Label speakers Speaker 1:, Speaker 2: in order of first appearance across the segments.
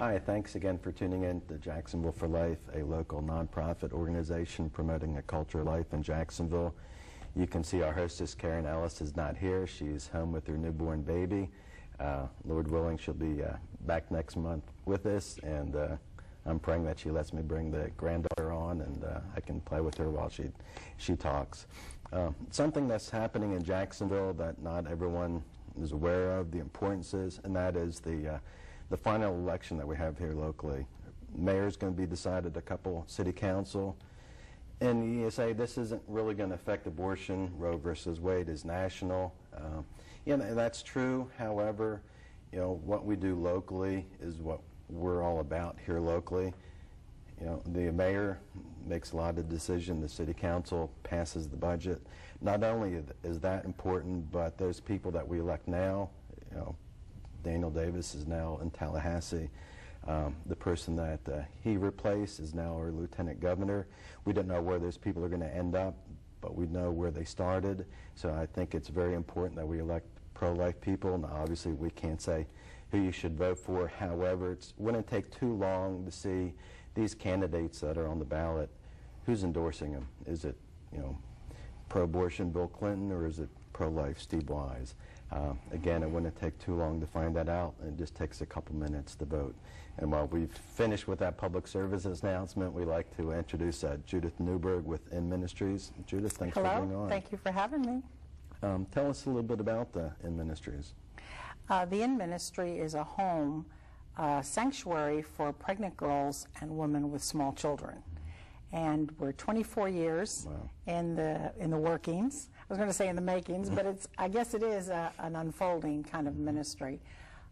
Speaker 1: Hi, thanks again for tuning in to Jacksonville for Life, a local nonprofit organization promoting a culture of life in Jacksonville. You can see our hostess, Karen Ellis, is not here. She's home with her newborn baby. Lord willing, she'll be back next month with us, and I'm praying that she lets me bring the granddaughter on, and I can play with her while she talks. Something that's happening in Jacksonville that not everyone is aware of, the importance is, and that is the final election that we have here locally. Mayor's going to be decided, a couple city council, and you say this isn't really going to affect abortion. Roe versus Wade is national. That's true. However, what we do locally is what we're all about here locally. The mayor makes a lot of decisions. The city council passes the budget. Not only is that important, but those people that we elect now, Daniel Davis is now in Tallahassee. The person that he replaced is now our lieutenant governor. We don't know where those people are going to end up, but we know where they started. So I think it's very important that we elect pro-life people. Now, obviously, we can't say who you should vote for. However, it wouldn't take too long to see these candidates that are on the ballot, who's endorsing them. Is it, pro-abortion Bill Clinton, or is it pro-life Steve Wise? Again, it wouldn't take too long to find that out. It just takes a couple minutes to vote. And while we've finished with that public services announcement, we'd like to introduce Judith Newberg with In Ministries. Judith, thanks for being on.
Speaker 2: Thank you for having me.
Speaker 1: Tell us a little bit about the In Ministries.
Speaker 2: The In Ministry is a home sanctuary for pregnant girls and women with small children. And we're 24 years in the workings. I was going to say in the makings, but I guess it is an unfolding kind of ministry.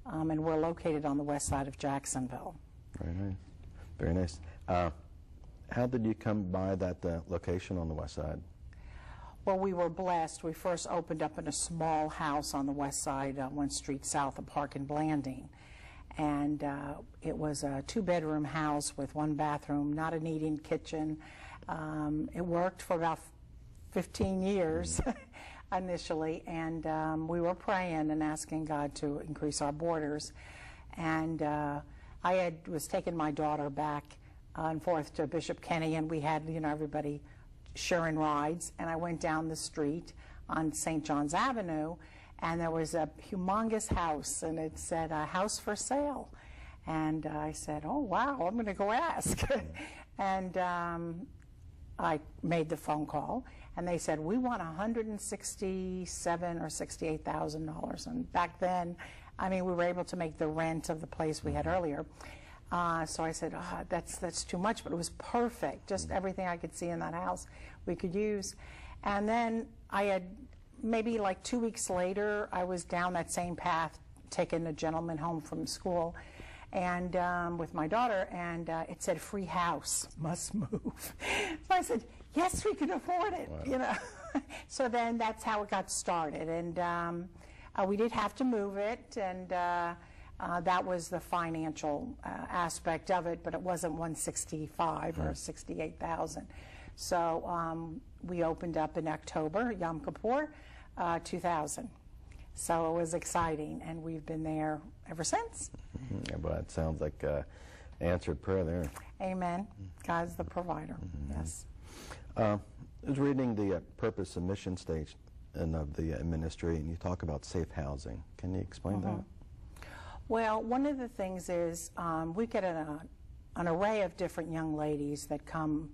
Speaker 2: And we're located on the west side of Jacksonville.
Speaker 1: Very nice. Very nice. How did you come by that location on the west side?
Speaker 2: Well, we were blessed. We first opened up in a small house on the west side, 1 street south of Park and Blanding. And it was a 2-bedroom house with 1 bathroom, not an eating kitchen. It worked for about 15 years initially, and we were praying and asking God to increase our borders. And I was taking my daughter back and forth to Bishop Kenny, and we had, everybody sharing rides. And I went down the street on St. John's Avenue, and there was a humongous house, and it said, house for sale. And I said, oh, wow, I'm going to go ask. And I made the phone call, and they said, we want $167,000 or $68,000. And back then, we were able to make the rent of the place we had earlier. So I said, that's too much, but it was perfect. Just everything I could see in that house we could use. And then I had, maybe like 2 weeks later, I was down that same path, taking a gentleman home from school, and with my daughter, and it said free house, must move. So I said, yes, we can afford it. Wow. So then that's how it got started, and we did have to move it, and that was the financial aspect of it, but it wasn't 165 or 68,000. So we opened up in October, Yom Kippur, 2000. So it was exciting, and we've been there ever since.
Speaker 1: Well, it sounds like answered prayer there.
Speaker 2: Amen. God's the provider. Yes.
Speaker 1: I was reading the purpose and mission statement of the ministry, and you talk about safe housing. Can you explain that?
Speaker 2: Well, one of the things is we get an array of different young ladies that come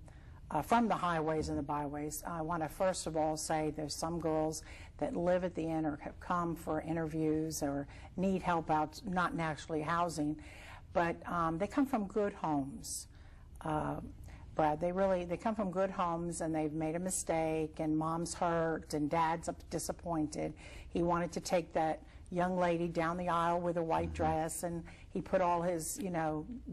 Speaker 2: from the highways and the byways. I want to first of all say there's some girls that live at the inn or have come for interviews or need help out, not naturally housing, but they come from good homes. Brad, they come from good homes, and they've made a mistake, and mom's hurt and dad's disappointed. He wanted to take that young lady down the aisle with a white dress, and he put all his,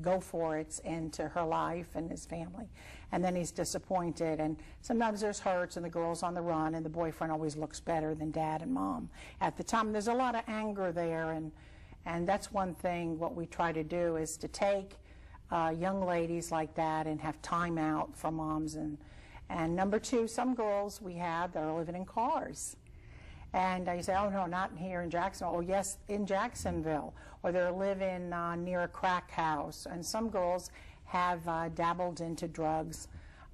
Speaker 2: go for it's into her life and his family. And then he's disappointed, and sometimes there's hurts, and the girl's on the run, and the boyfriend always looks better than dad and mom at the time. There's a lot of anger there, and that's one thing what we try to do is to take young ladies like that and have time out for moms. And number two, some girls we have that are living in cars. And you say, oh, no, not here in Jacksonville. Oh, yes, in Jacksonville. Or they're living near a crack house. And some girls have dabbled into drugs.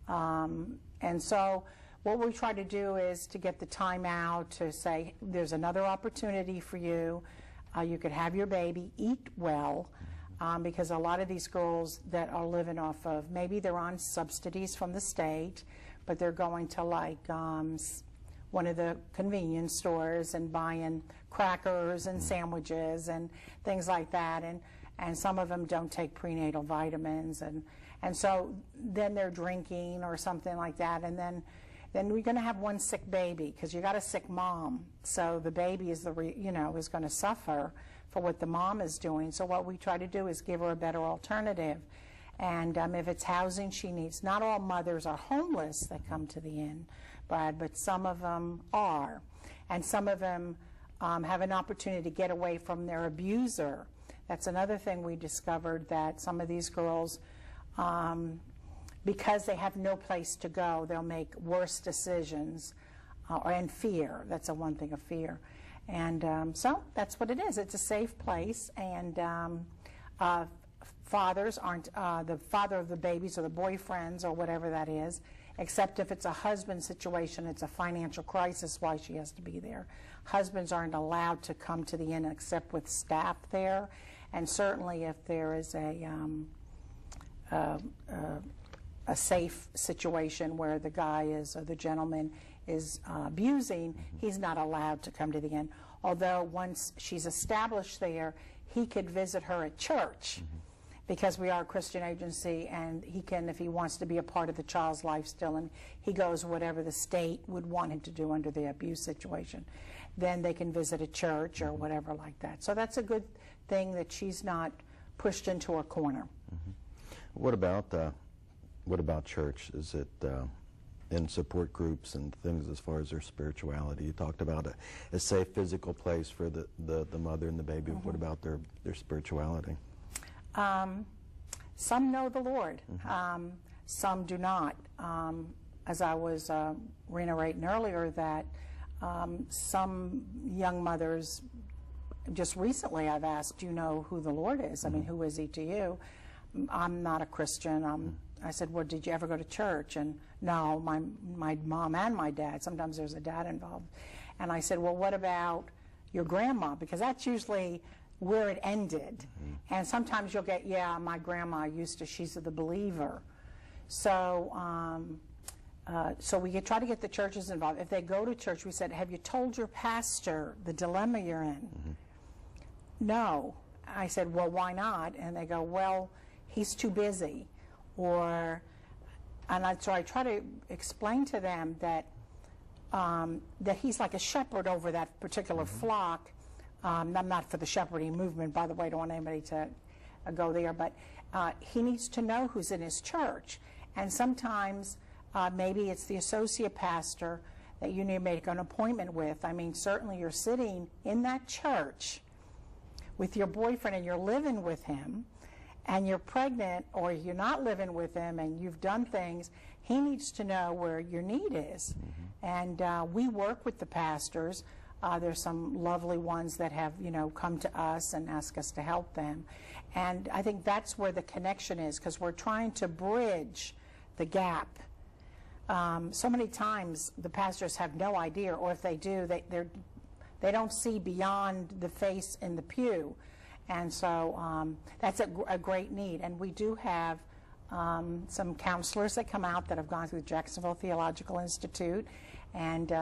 Speaker 2: And so what we try to do is to get the time out to say, there's another opportunity for you. You could have your baby, eat well, because a lot of these girls that are living off of, maybe they're on subsidies from the state, but they're going to like one of the convenience stores and buying crackers and sandwiches and things like that, and some of them don't take prenatal vitamins, and so then they're drinking or something like that, and then we're going to have one sick baby because you got a sick mom, so the baby is is going to suffer for what the mom is doing. So what we try to do is give her a better alternative. And if it's housing she needs, not all mothers are homeless that come to the inn, Brad, but some of them are. And some of them have an opportunity to get away from their abuser. That's another thing we discovered, that some of these girls, because they have no place to go, they'll make worse decisions, and fear. That's one thing of fear. And so that's what it is. It's a safe place, and fathers aren't, the father of the babies or the boyfriends or whatever that is, except if it's a husband situation, it's a financial crisis why she has to be there. Husbands aren't allowed to come to the inn except with staff there, and certainly if there is a safe situation where the guy is, or the gentleman is abusing, he's not allowed to come to the inn. Although once she's established there, he could visit her at church, because we are a Christian agency, and he can, if he wants to be a part of the child's life still, and he goes whatever the state would want him to do under the abuse situation, then they can visit a church or whatever like that. So that's a good thing, that she's not pushed into a corner.
Speaker 1: What about church? Is it in support groups and things as far as their spirituality? You talked about a safe physical place for the mother and the baby. What about their spirituality?
Speaker 2: Some know the Lord. Some do not. As I was reiterating earlier, that some young mothers, just recently I've asked, do you know who the Lord is? I mean, who is he to you? I'm not a Christian. I said, well, did you ever go to church? And no, my mom and my dad. Sometimes there's a dad involved. And I said, well, what about your grandma? Because that's usually where it ended. And sometimes you'll get, yeah, my grandma used to, she's the believer. So so we try to get the churches involved. If they go to church, we said, have you told your pastor the dilemma you're in? No. I said, well, why not? And they go, well, he's too busy. So I try to explain to them that that he's like a shepherd over that particular flock. I'm not for the shepherding movement, by the way. I don't want anybody to go there, but he needs to know who's in his church. And sometimes maybe it's the associate pastor that you need to make an appointment with. I mean, certainly you're sitting in that church with your boyfriend and you're living with him, and you're pregnant, or you're not living with him and you've done things, he needs to know where your need is. And we work with the pastors. There's some lovely ones that have, come to us and ask us to help them. And I think that's where the connection is, because we're trying to bridge the gap. So many times the pastors have no idea, or if they do, they don't see beyond the face in the pew. And so that's a great need. And we do have some counselors that come out that have gone through the Jacksonville Theological Institute, and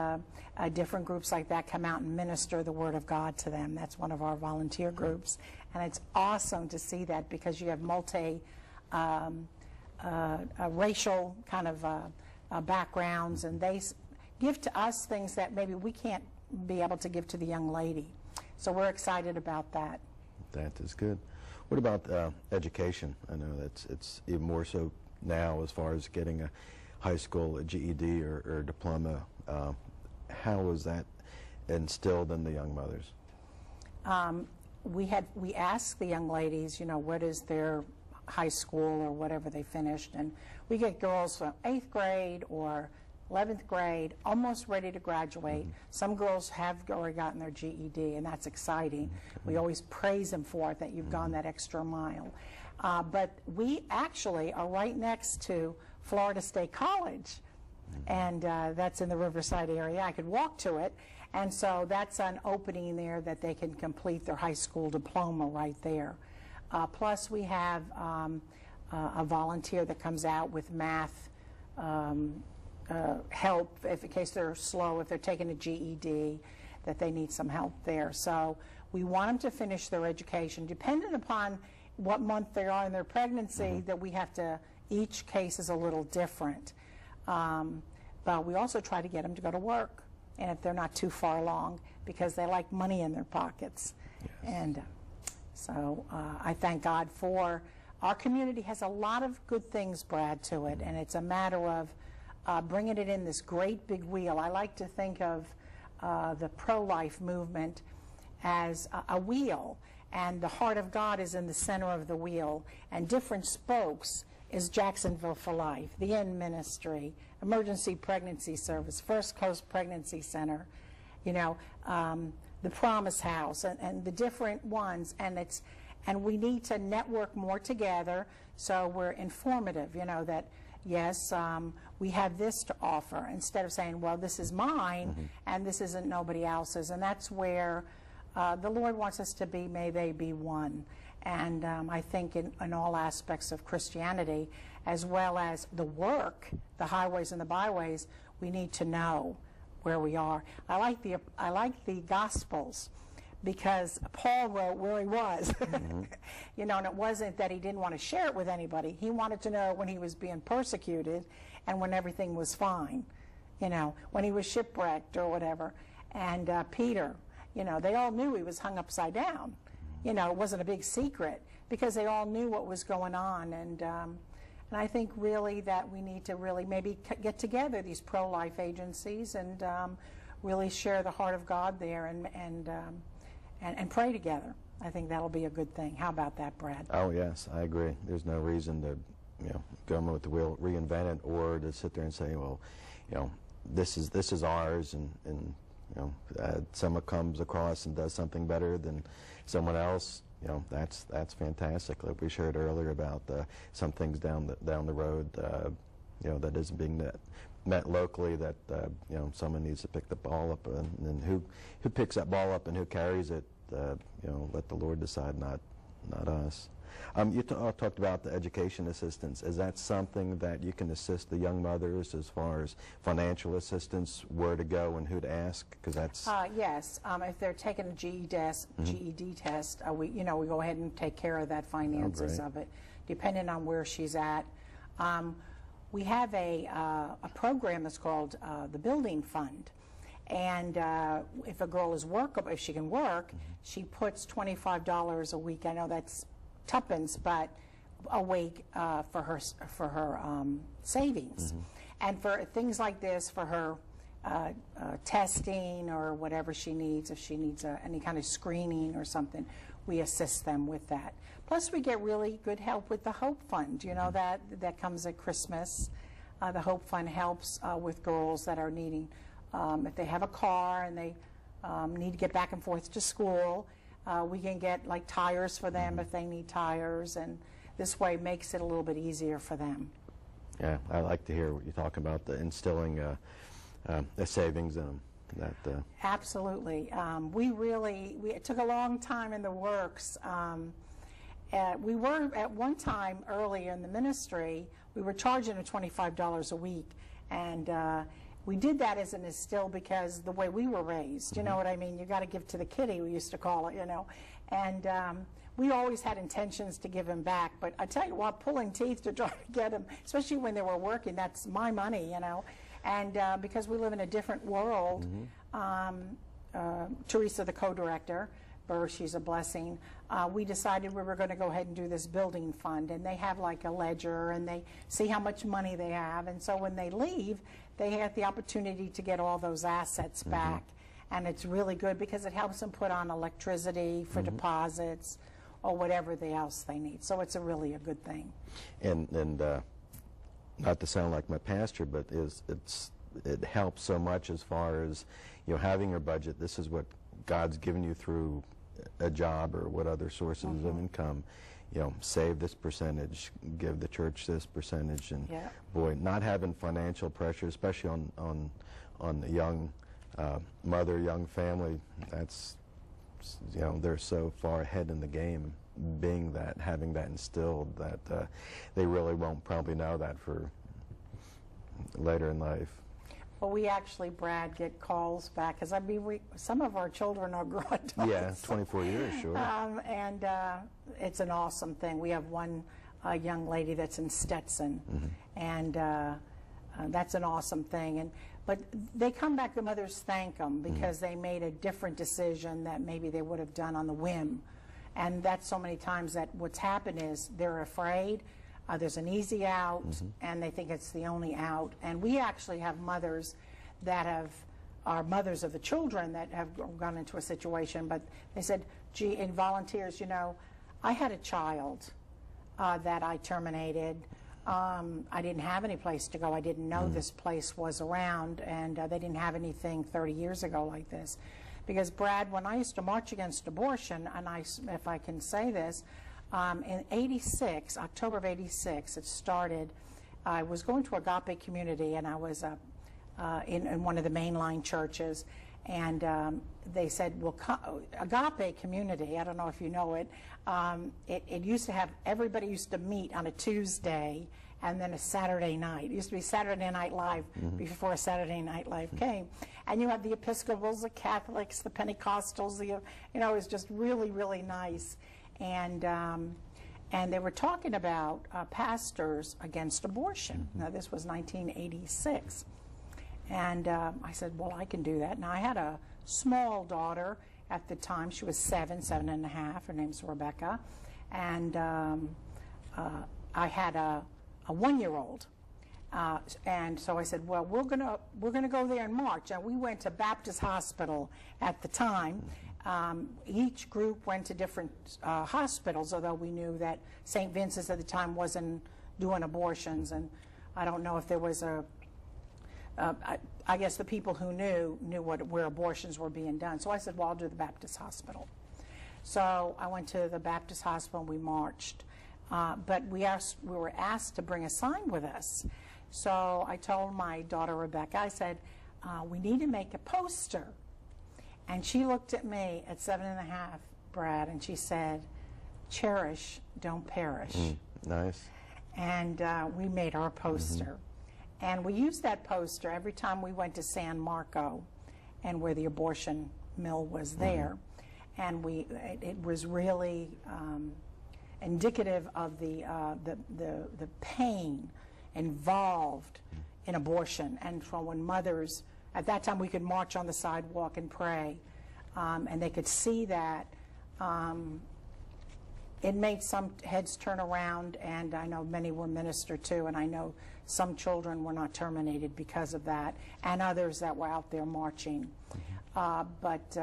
Speaker 2: different groups like that come out and minister the Word of God to them. That's one of our volunteer groups. And it's awesome to see that, because you have racial kind of backgrounds, and they give to us things that maybe we can't be able to give to the young lady. So we're excited about that.
Speaker 1: That is good. What about education? I know it's even more so now, as far as getting a high school, a GED or diploma. How is that instilled in the young mothers? We asked the young ladies, what is their high school or whatever they finished, and we get girls from 8th grade or
Speaker 2: 11th grade, almost ready to graduate. Some girls have already gotten their GED, and that's exciting. We always praise them for it, that you've gone that extra mile. But we actually are right next to Florida State College, and that's in the Riverside area. I could walk to it, and so that's an opening there that they can complete their high school diploma right there. Plus, we have a volunteer that comes out with math help if in case they're slow, if they're taking a GED, that they need some help there. So we want them to finish their education. Depending upon what month they are in their pregnancy, that we have to, each case is a little different. But we also try to get them to go to work, and if they're not too far along, because they like money in their pockets. Yes. And so I thank God for our community. Has a lot of good things, Brad, to it, and it's a matter of bringing it in this great big wheel. I like to think of the pro-life movement as a wheel, and the heart of God is in the center of the wheel, and different spokes is Jacksonville for Life, the End Ministry, Emergency Pregnancy Service, First Coast Pregnancy Center, you know, the Promise House, and the different ones, and we need to network more together so we're informative, you know, that yes, we have this to offer, instead of saying, well, this is mine and this isn't nobody else's. And that's where the Lord wants us to be. May they be one. And I think in all aspects of Christianity, as well as the work, the highways and the byways, we need to know where we are. I like the Gospels, because Paul wrote where he was. You know, and it wasn't that he didn't want to share it with anybody. He wanted to know when he was being persecuted and when everything was fine, you know, when he was shipwrecked or whatever. And Peter, you know, they all knew he was hung upside down. You know, it wasn't a big secret because they all knew what was going on. And I think really that we need to really maybe get together, these pro-life agencies, and really share the heart of God there and pray together. I think that'll be a good thing. How about that, Brad?
Speaker 1: Oh, yes, I agree. There's no reason to, you know, go with the wheel, reinvent it, or to sit there and say, well, you know, this is ours, and you know, someone comes across and does something better than someone else. You know, that's fantastic. Like we shared earlier about some things down the road, you know, that isn't being met locally, that you know, someone needs to pick the ball up, and who picks that ball up and who carries it, you know, let the Lord decide, not us. You talked about the education assistance. Is that something that you can assist the young mothers as far as financial assistance, where to go and who to ask? Because that's
Speaker 2: yes. If they're taking a GED test, we go ahead and take care of that finances of it, depending on where she's at. We have a program that's called the Building Fund. And if a girl is workable, if she can work, she puts $25 a week. I know that's tuppence, but a week for her savings. And for things like this, for her testing or whatever she needs, if she needs any kind of screening or something, we assist them with that. Plus, we get really good help with the Hope Fund. You know, that comes at Christmas. The Hope Fund helps with girls that are needing. If they have a car and they need to get back and forth to school, we can get like tires for them if they need tires, and this way makes it a little bit easier for them.
Speaker 1: Yeah, I like to hear what you're talking about, the instilling a savings in them.
Speaker 2: Absolutely. It took a long time in the works. We were at one time early in the ministry, we were charging them $25 a week, and we did that as an instill because the way we were raised, you know what I mean? You got to give to the kitty, we used to call it, you know. And we always had intentions to give him back, but I tell you what, pulling teeth to try to get him, especially when they were working, that's my money, you know. And because we live in a different world, Teresa, the co-director, she's a blessing, we decided we were going to go ahead and do this building fund, and they have like a ledger, and they see how much money they have, and so when they leave, they have the opportunity to get all those assets back, and it's really good because it helps them put on electricity for deposits or whatever else they need. So it's really a good thing.
Speaker 1: And not to sound like my pastor, but it's it helps so much as far as, you know, having your budget. This is what God's given you through a job or what other sources of income. You know, save this percentage, give the church this percentage, and boy, not having financial pressure, especially on a young mother, young family. That's, you know, they're so far ahead in the game, being that, having that instilled, that they really won't probably know that for later in life.
Speaker 2: Well, we actually, Brad, get calls back, because I mean, some of our children are grown adults.
Speaker 1: Yeah, 24 years, sure.
Speaker 2: And it's an awesome thing. We have one young lady that's in Stetson, and that's an awesome thing. But they come back, the mothers thank them because they made a different decision that maybe they would have done on the whim. And that's so many times that what's happened is they're afraid. There's an easy out, and they think it's the only out. And we actually have mothers that are mothers of the children that have gone into a situation, but they said, gee, in volunteers, you know, I had a child that I terminated. I didn't have any place to go. I didn't know this place was around, and they didn't have anything 30 years ago like this. Because, Brad, when I used to march against abortion, and if I can say this, in '86, October of '86, it started. I was going to Agape Community, and I was in one of the mainline churches, and they said, well, Agape Community, I don't know if you know it, it used to have, everybody used to meet on a Tuesday and then a Saturday night. It used to be Saturday Night Live before Saturday Night Live came. And you had the Episcopals, the Catholics, the Pentecostals, you know, it was just really, really nice. And they were talking about pastors against abortion. Now, this was 1986. And I said, well, I can do that. Now, I had a small daughter at the time. She was 7 and a half. Her name's Rebecca. And I had a 1-year-old. And so I said, well, we're gonna go there and march. And we went to Baptist Hospital at the time. Each group went to different hospitals, although we knew that St. Vincent's at the time wasn't doing abortions, and I don't know if there was I guess the people who knew where abortions were being done. So I said, well, I'll do the Baptist Hospital. So I went to the Baptist Hospital and we marched. But we were asked to bring a sign with us. So I told my daughter Rebecca, I said, we need to make a poster. And she looked at me at 7 and a half, Brad, and she said, cherish, don't perish.
Speaker 1: Nice. And
Speaker 2: we made our poster. And we used that poster every time we went to San Marco, and where the abortion mill was there. And it was really indicative of the pain involved in abortion. And from when mothers, at that time we could march on the sidewalk and pray, and they could see that. It made some heads turn around, and I know many were ministered to, and I know some children were not terminated because of that, and others that were out there marching. But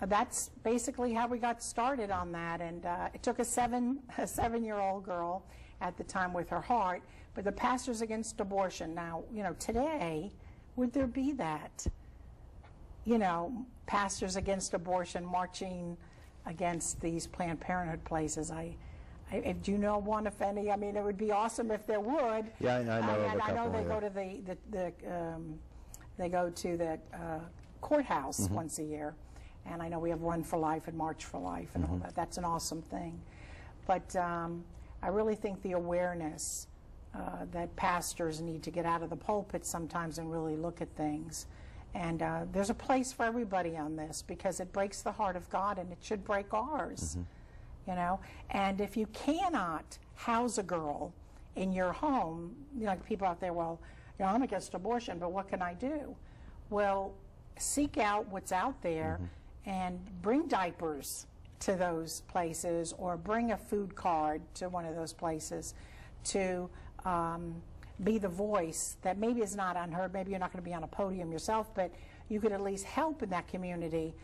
Speaker 2: that's basically how we got started on that, and it took a 7-year-old girl at the time with her heart. But the Pastors Against Abortion, now, you know, today, would there be that? You know, Pastors Against Abortion marching against these Planned Parenthood places. Do you know one, if any? I mean, it would be awesome if there would.
Speaker 1: Yeah, I know of a couple.
Speaker 2: I know they go to the courthouse once a year, and I know we have Run for Life and March for Life and all that. That's an awesome thing. But I really think the awareness that pastors need to get out of the pulpit sometimes and really look at things. And there's a place for everybody on this, because it breaks the heart of God, and it should break ours, you know. And if you cannot house a girl in your home, you know, people out there, well, you know, I'm against abortion, but what can I do? Well, seek out what's out there and bring diapers to those places, or bring a food card to one of those places to be the voice that maybe is not unheard. Maybe you're not going to be on a podium yourself, but you could at least help in that community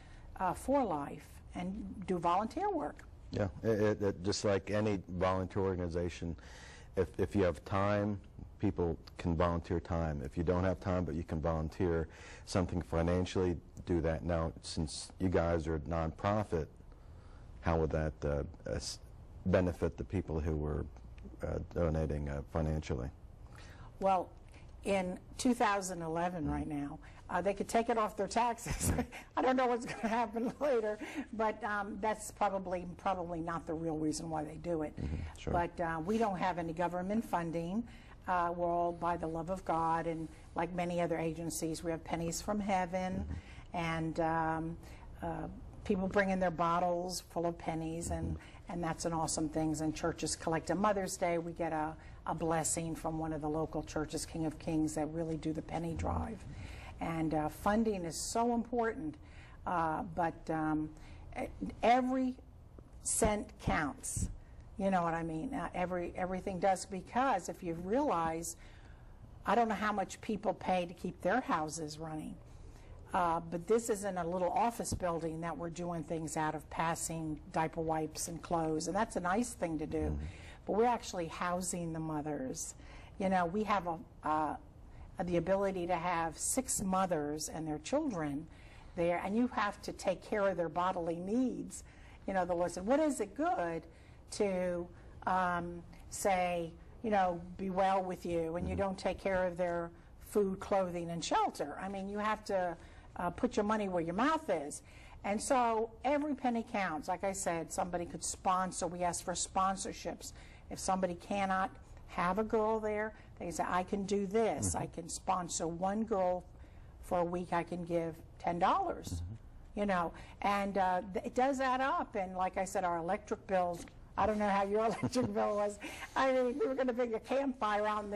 Speaker 2: for life and do volunteer work.
Speaker 1: Yeah, just like any volunteer organization, if you have time, people can volunteer time. If you don't have time but you can volunteer something financially, do that. Now, since you guys are a nonprofit, how would that benefit the people who were donating financially?
Speaker 2: Well, in 2011 right now, they could take it off their taxes. I don't know what's going to happen later, but that's probably not the real reason why they do it.
Speaker 1: Sure.
Speaker 2: But we don't have any government funding. We're all by the love of God, and like many other agencies, we have pennies from heaven, and people bring in their bottles full of pennies, and that's an awesome thing. And churches collect. On Mother's Day, we get a blessing from one of the local churches, King of Kings, that really do the penny drive. And funding is so important, but every cent counts. You know what I mean? Everything does, because if you realize, I don't know how much people pay to keep their houses running, but this isn't a little office building that we're doing things out of, passing diaper wipes and clothes, and that's a nice thing to do. But we're actually housing the mothers. You know, we have the ability to have 6 mothers and their children there, and you have to take care of their bodily needs. You know, the Lord said, what is it good to say, you know, be well with you, and you don't take care of their food, clothing, and shelter? I mean, you have to put your money where your mouth is. And so every penny counts. Like I said, somebody could sponsor. We ask for sponsorships. If somebody cannot have a girl there, they say, I can do this. I can sponsor one girl for a week. I can give $10, you know. And it does add up. And like I said, our electric bills, I don't know how your electric bill was. I mean, we were going to bring a campfire out in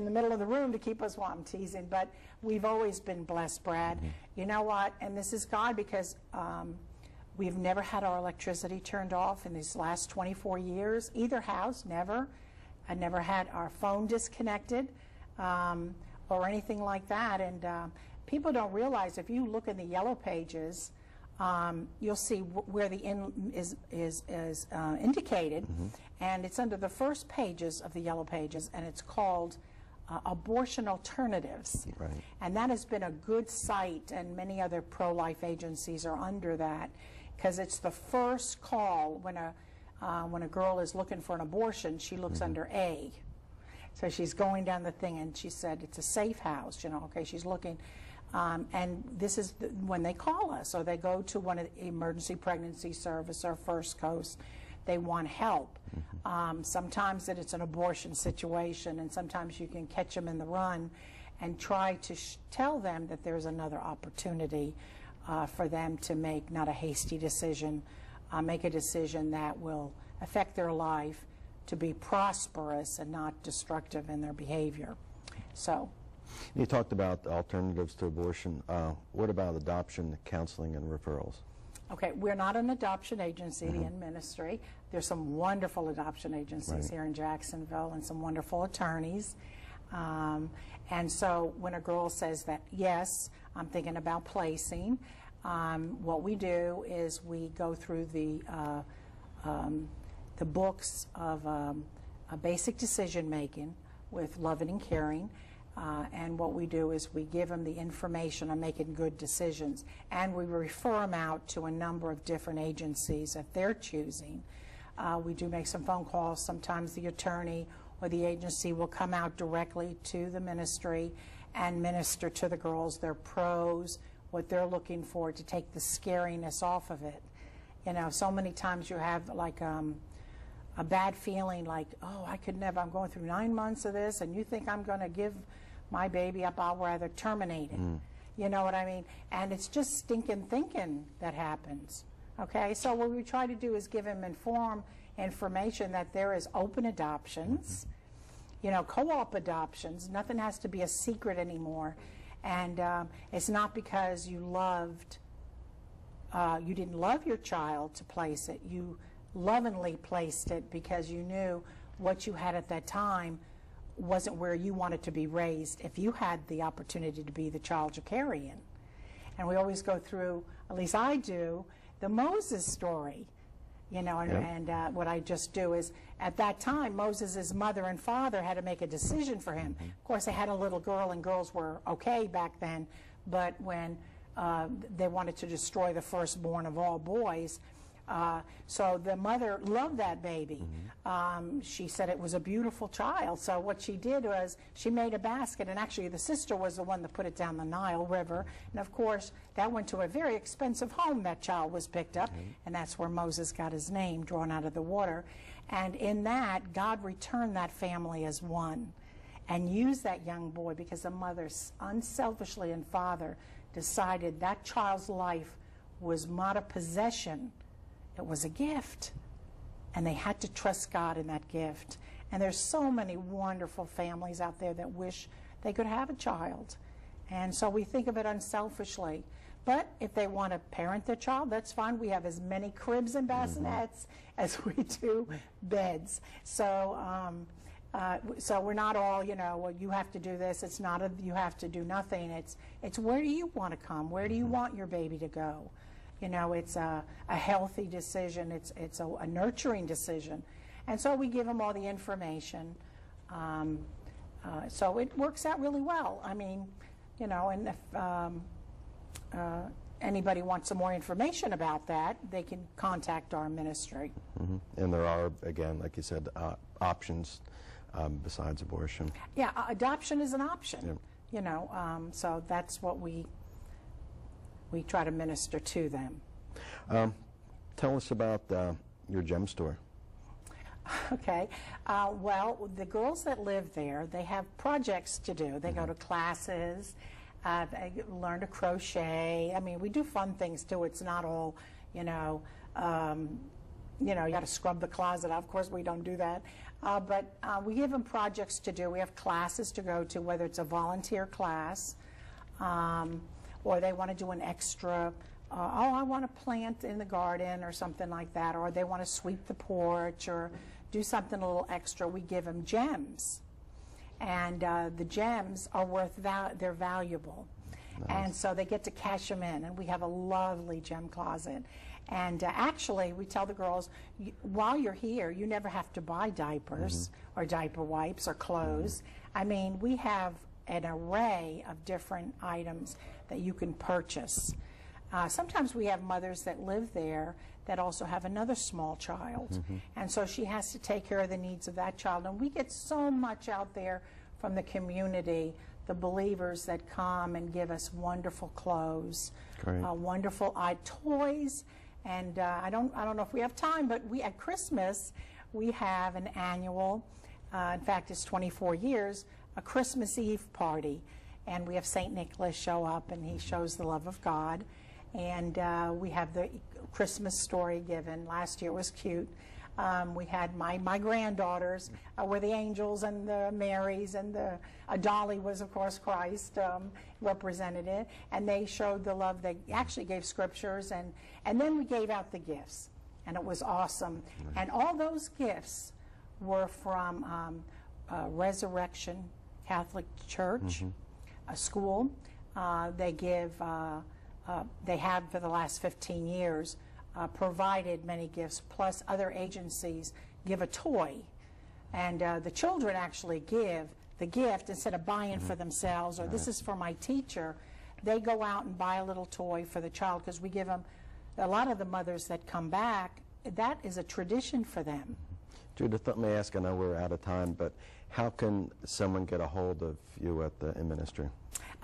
Speaker 2: the middle of the room to keep us warm. I'm teasing, but we've always been blessed, Brad. You know what? And this is God, because we've never had our electricity turned off in these last 24 years. Either house, never. I never had our phone disconnected or anything like that. And people don't realize, if you look in the yellow pages, you'll see where the is indicated, and it's under the first pages of the yellow pages, and it's called Abortion Alternatives.
Speaker 1: Right.
Speaker 2: And that has been a good site, and many other pro-life agencies are under that, because it's the first call when a girl is looking for an abortion. She looks under A. So she's going down the thing, and she said it's a safe house, you know, okay, she's looking. And this is when they call us, or they go to one of the emergency pregnancy service or First Coast. They want help. Sometimes it's an abortion situation, and sometimes you can catch them in the run and try to tell them that there's another opportunity for them to make not a hasty decision, make a decision that will affect their life to be prosperous and not destructive in their behavior. So.
Speaker 1: You talked about alternatives to abortion. What about adoption, counseling, and referrals?
Speaker 2: Okay, we're not an adoption agency, the in ministry. There's some wonderful adoption agencies here in Jacksonville, and some wonderful attorneys. And so when a girl says that, yes, I'm thinking about placing, what we do is we go through the books of a basic decision making with loving and caring. And what we do is we give them the information on making good decisions, and we refer them out to a number of different agencies that they're choosing. We do make some phone calls. Sometimes the attorney or the agency will come out directly to the ministry and minister to the girls, their pros, what they're looking for, to take the scariness off of it. You know, so many times you have like a bad feeling, like, oh, I could never, I'm going through 9 months of this, and you think I'm going to give my baby up, I'll rather terminate it. You know what I mean? And it's just stinking thinking that happens. Okay, so what we try to do is give them information that there is open adoptions, you know, co-op adoptions. Nothing has to be a secret anymore. And it's not because you didn't love your child to place it. You lovingly placed it because you knew what you had at that time wasn't where you wanted to be raised if you had the opportunity to be the child you're carrying. And we always go through, at least I do, the Moses story. You know,
Speaker 1: Yep.
Speaker 2: and what I just do is, at that time, Moses' mother and father had to make a decision for him. Of course, they had a little girl, and girls were okay back then, but when they wanted to destroy the firstborn of all boys, so the mother loved that baby. She said it was a beautiful child. So what she did was she made a basket, and actually the sister was the one that put it down the Nile River. And of course, that went to a very expensive home. That child was picked up, and that's where Moses got his name, drawn out of the water. And in that, God returned that family as one and used that young boy because the mother unselfishly and father decided that child's life was not a possession. It was a gift, and they had to trust God in that gift. And there's so many wonderful families out there that wish they could have a child. And so we think of it unselfishly. But if they want to parent their child, that's fine. We have as many cribs and bassinets as we do beds. So so we're not all, you know, well, you have to do this. It's not a you have to do nothing. It's where do you want to come? Where do you want your baby to go? You know, it's a healthy decision. It's a nurturing decision. And so we give them all the information. So it works out really well. I mean, you know, and if anybody wants some more information about that, they can contact our ministry.
Speaker 1: And there are, again, like you said, options besides abortion.
Speaker 2: Yeah, adoption is an option.
Speaker 1: Yep.
Speaker 2: You know, so that's what we try to minister to them.
Speaker 1: Tell us about your gem store.
Speaker 2: Okay. Well, the girls that live there, they have projects to do. They go to classes, they learn to crochet. I mean, we do fun things too. It's not all, you know, you got to scrub the closet. Of course, we don't do that. But we give them projects to do. We have classes to go to, whether it's a volunteer class, or they want to do an extra, oh, I want to plant in the garden or something like that, or they want to sweep the porch or do something a little extra. We give them gems, and the gems are they're valuable. Nice. And so they get to cash them in, and we have a lovely gem closet. And actually, we tell the girls, while you're here, you never have to buy diapers or diaper wipes or clothes. I mean, we have an array of different items that you can purchase. Sometimes we have mothers that live there that also have another small child. And so she has to take care of the needs of that child. And we get so much out there from the community, the believers that come and give us wonderful clothes, wonderful toys. And I don't know if we have time, but at Christmas, we have an annual, in fact, it's 24 years, a Christmas Eve party. And we have St. Nicholas show up, and he shows the love of God. And we have the Christmas story given. Last year was cute. We had my granddaughters were the angels and the Marys, and the Dolly was, of course, Christ represented it. And they showed the love. They actually gave scriptures, and then we gave out the gifts, and it was awesome. And all those gifts were from Resurrection Catholic Church, a school. They give. They have for the last 15 years provided many gifts, plus other agencies give a toy. And the children actually give the gift instead of buying for themselves, or this is for my teacher. They go out and buy a little toy for the child, because we give them, a lot of the mothers that come back, that is a tradition for them.
Speaker 1: Judith, let me ask, I know we're out of time, but how can someone get a hold of you at the in ministry?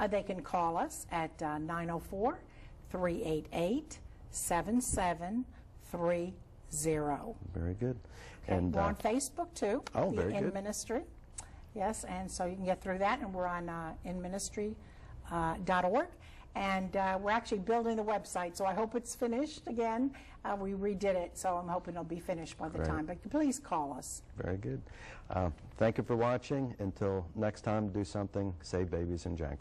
Speaker 2: They can call us at 904-388-7730.
Speaker 1: Very good.
Speaker 2: Okay. And we're on Facebook too.
Speaker 1: Oh, very good.
Speaker 2: In Ministry. Yes, and so you can get through that, and we're on inministry.org. And we're actually building the website, so I hope it's finished again. We redid it, so I'm hoping it'll be finished by the time. But please call us.
Speaker 1: Very good. Thank you for watching. Until next time, do something. Save babies in Jacksonville.